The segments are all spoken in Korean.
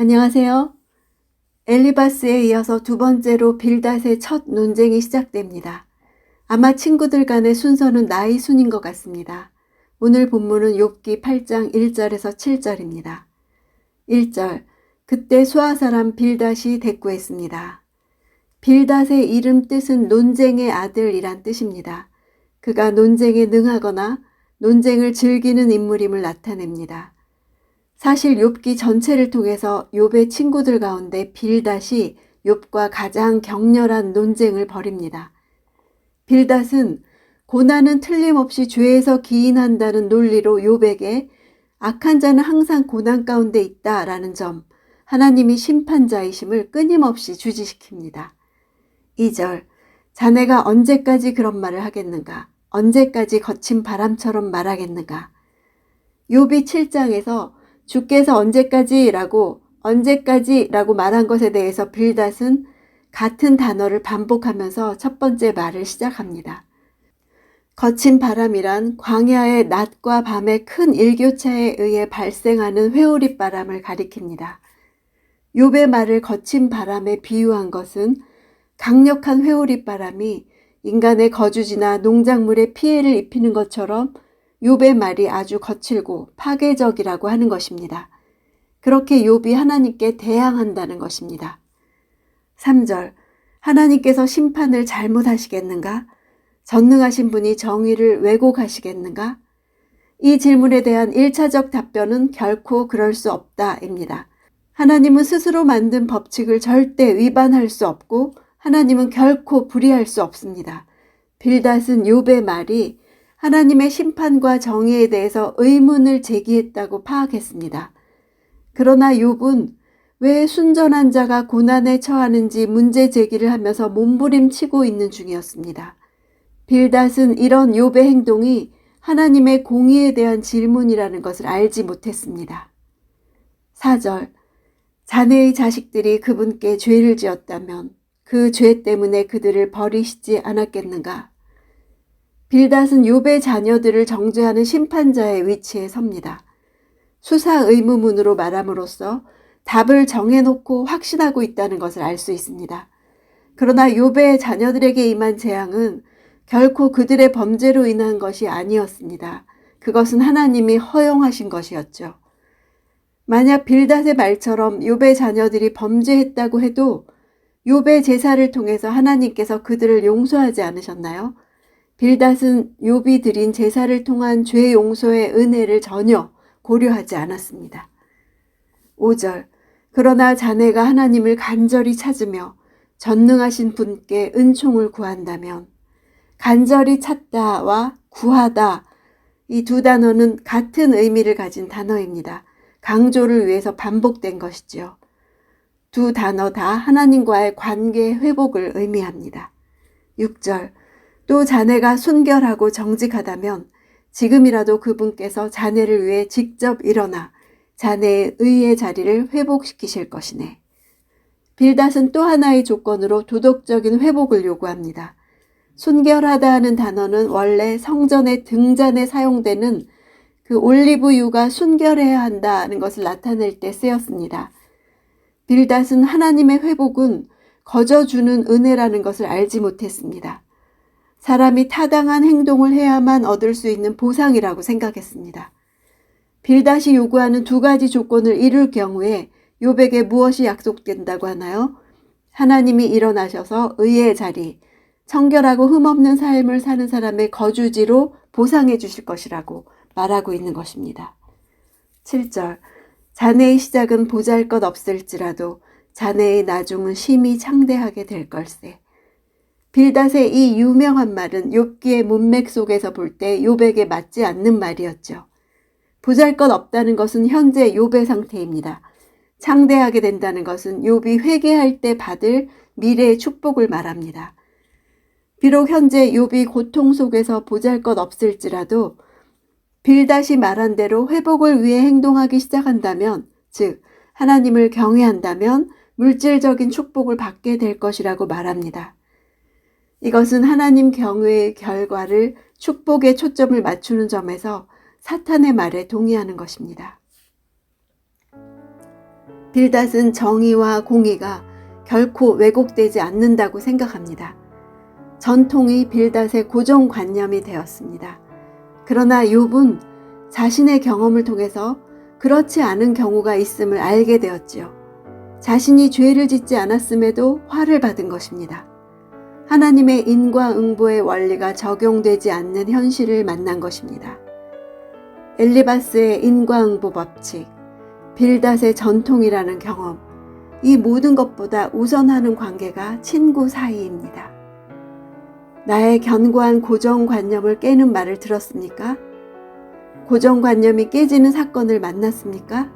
안녕하세요. 엘리바스에 이어서 두 번째로 빌닷의 첫 논쟁이 시작됩니다. 아마 친구들 간의 순서는 나이 순인 것 같습니다. 오늘 본문은 욥기 8장 1절에서 7절입니다. 1절, 그때 수아 사람 빌닷이 대꾸했습니다. 빌닷의 이름 뜻은 논쟁의 아들이란 뜻입니다. 그가 논쟁에 능하거나 논쟁을 즐기는 인물임을 나타냅니다. 사실 욥기 전체를 통해서 욥의 친구들 가운데 빌닷이 욥과 가장 격렬한 논쟁을 벌입니다. 빌닷은 고난은 틀림없이 죄에서 기인한다는 논리로 욥에게 악한 자는 항상 고난 가운데 있다라는 점, 하나님이 심판자이심을 끊임없이 주지시킵니다. 2절, 자네가 언제까지 그런 말을 하겠는가? 언제까지 거친 바람처럼 말하겠는가? 욥이 7장에서 주께서 언제까지라고 말한 것에 대해서 빌닷은 같은 단어를 반복하면서 첫 번째 말을 시작합니다. 거친 바람이란 광야의 낮과 밤의 큰 일교차에 의해 발생하는 회오리 바람을 가리킵니다. 욥의 말을 거친 바람에 비유한 것은 강력한 회오리 바람이 인간의 거주지나 농작물에 피해를 입히는 것처럼 욥의 말이 아주 거칠고 파괴적이라고 하는 것입니다. 그렇게 욥이 하나님께 대항한다는 것입니다. 3절, 하나님께서 심판을 잘못하시겠는가? 전능하신 분이 정의를 왜곡하시겠는가? 이 질문에 대한 1차적 답변은 결코 그럴 수 없다입니다. 하나님은 스스로 만든 법칙을 절대 위반할 수 없고 하나님은 결코 불의할 수 없습니다. 빌닷은 욥의 말이 하나님의 심판과 정의에 대해서 의문을 제기했다고 파악했습니다. 그러나 욥은 왜 순전한 자가 고난에 처하는지 문제 제기를 하면서 몸부림치고 있는 중이었습니다. 빌닷은 이런 욥의 행동이 하나님의 공의에 대한 질문이라는 것을 알지 못했습니다. 4절, 자네의 자식들이 그분께 죄를 지었다면 그 죄 때문에 그들을 버리시지 않았겠는가? 빌닷은 욥의 자녀들을 정죄하는 심판자의 위치에 섭니다. 수사 의무문으로 말함으로써 답을 정해놓고 확신하고 있다는 것을 알 수 있습니다. 그러나 욥의 자녀들에게 임한 재앙은 결코 그들의 범죄로 인한 것이 아니었습니다. 그것은 하나님이 허용하신 것이었죠. 만약 빌닷의 말처럼 욥의 자녀들이 범죄했다고 해도 욥의 제사를 통해서 하나님께서 그들을 용서하지 않으셨나요? 빌닷은 욥이 드린 제사를 통한 죄 용서의 은혜를 전혀 고려하지 않았습니다. 5절, 그러나 자네가 하나님을 간절히 찾으며 전능하신 분께 은총을 구한다면, 간절히 찾다와 구하다, 이 두 단어는 같은 의미를 가진 단어입니다. 강조를 위해서 반복된 것이지요. 두 단어 다 하나님과의 관계 회복을 의미합니다. 6절, 또 자네가 순결하고 정직하다면 지금이라도 그분께서 자네를 위해 직접 일어나 자네의 의의 자리를 회복시키실 것이네. 빌닷은 또 하나의 조건으로 도덕적인 회복을 요구합니다. 순결하다 하는 단어는 원래 성전의 등잔에 사용되는 그 올리브유가 순결해야 한다는 것을 나타낼 때 쓰였습니다. 빌닷은 하나님의 회복은 거저 주는 은혜라는 것을 알지 못했습니다. 사람이 타당한 행동을 해야만 얻을 수 있는 보상이라고 생각했습니다. 빌닷이 요구하는 두 가지 조건을 이룰 경우에 욥에게 무엇이 약속된다고 하나요? 하나님이 일어나셔서 의의 자리, 청결하고 흠없는 삶을 사는 사람의 거주지로 보상해 주실 것이라고 말하고 있는 것입니다. 7절, 자네의 시작은 보잘것없을지라도 자네의 나중은 심히 창대하게 될 걸세. 빌닷의 이 유명한 말은 욥기의 문맥 속에서 볼 때 욥에게 맞지 않는 말이었죠. 보잘것없다는 것은 현재 욥의 상태입니다. 창대하게 된다는 것은 욥이 회개할 때 받을 미래의 축복을 말합니다. 비록 현재 욥이 고통 속에서 보잘것없을지라도 빌닷이 말한 대로 회복을 위해 행동하기 시작한다면, 즉 하나님을 경외한다면 물질적인 축복을 받게 될 것이라고 말합니다. 이것은 하나님 경외의 결과를 축복에 초점을 맞추는 점에서 사탄의 말에 동의하는 것입니다. 빌닷은 정의와 공의가 결코 왜곡되지 않는다고 생각합니다. 전통이 빌닷의 고정관념이 되었습니다. 그러나 욥은 자신의 경험을 통해서 그렇지 않은 경우가 있음을 알게 되었지요. 자신이 죄를 짓지 않았음에도 화를 받은 것입니다. 하나님의 인과응보의 원리가 적용되지 않는 현실을 만난 것입니다. 엘리바스의 인과응보 법칙, 빌닷의 전통이라는 경험, 이 모든 것보다 우선하는 관계가 친구 사이입니다. 나의 견고한 고정관념을 깨는 말을 들었습니까? 고정관념이 깨지는 사건을 만났습니까?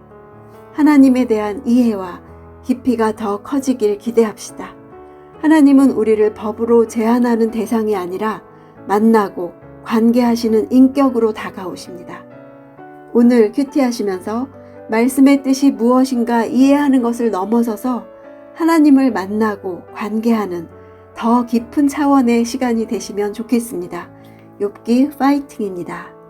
하나님에 대한 이해와 깊이가 더 커지길 기대합시다. 하나님은 우리를 법으로 제한하는 대상이 아니라 만나고 관계하시는 인격으로 다가오십니다. 오늘 큐티하시면서 말씀의 뜻이 무엇인가 이해하는 것을 넘어서서 하나님을 만나고 관계하는 더 깊은 차원의 시간이 되시면 좋겠습니다. 욥기 파이팅입니다.